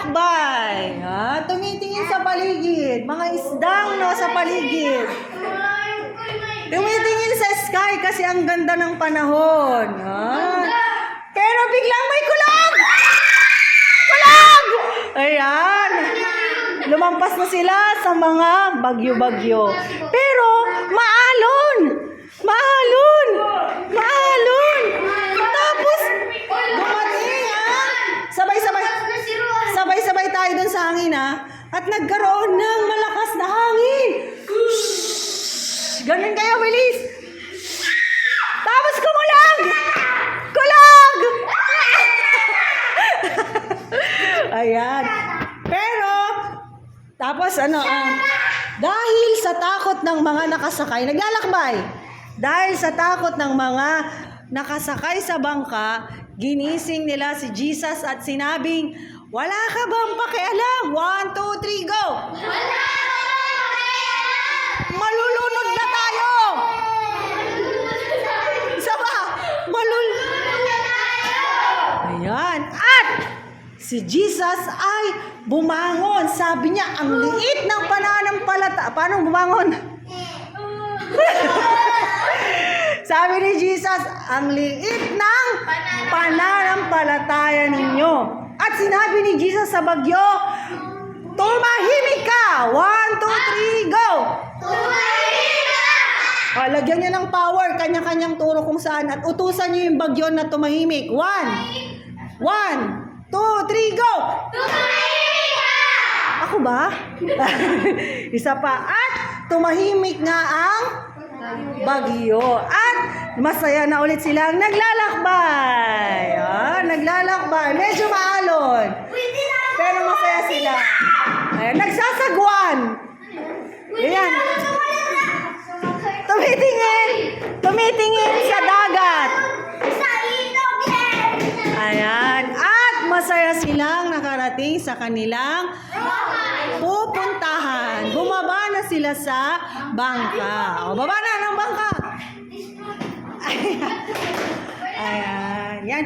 naglalakbay. Ha? Tumitingin sa paligid. Mga isdang sa paligid. Tumitingin sa sky kasi ang ganda ng panahon. Ha? Pero biglang may kulog! Kulog! Ayan. Lumampas na sila sa mga bagyo-bagyo. Pero maalon! Maalon! Maalon! Tapos, dumating sabay-sabay tayo dun sa hangin at nagkaroon ng malakas na hangin. Ganun kayo, bilis! Tapos kumulag! Kulag! Ayan. Pero, tapos dahil sa takot ng mga nakasakay, naglalakbay. Dahil sa takot ng mga nakasakay sa bangka, ginising nila si Jesus at sinabing, wala ka bang pakialam? 1, 2, 3, go! Wala ka bang pakialam? Malulunod na tayo! Isa pa! Malulunod na tayo! Ayan. At si Jesus ay bumangon. Sabi niya, ang liit ng pananampalataya. Paano bumangon? Sabi ni Jesus, ang liit ng pananampalataya ninyo. At sinabi ni Jesus sa bagyo, tumahimik ka! 1, 2, 3, go! Tumahimik ka! Lagyan niya ng power, kanya-kanyang turo kung saan. At utusan niyo yung bagyo na tumahimik. 1, 2, 3, go! Tumahimik ka! Ako ba? Isa pa. At tumahimik nga ang bagyo. At masaya na ulit silang naglalakbay. Naglalakbay. Medyo maalon. Pero masaya sila. Ayan, nagsasagwan. Ayan. Tumitingin sa dagat. Sa ilog yan! Ayan. At masaya silang nakarating sa kanilang pupuntahan. Bumaba na sila sa bangka. O, baba na ng bangka. Ayan.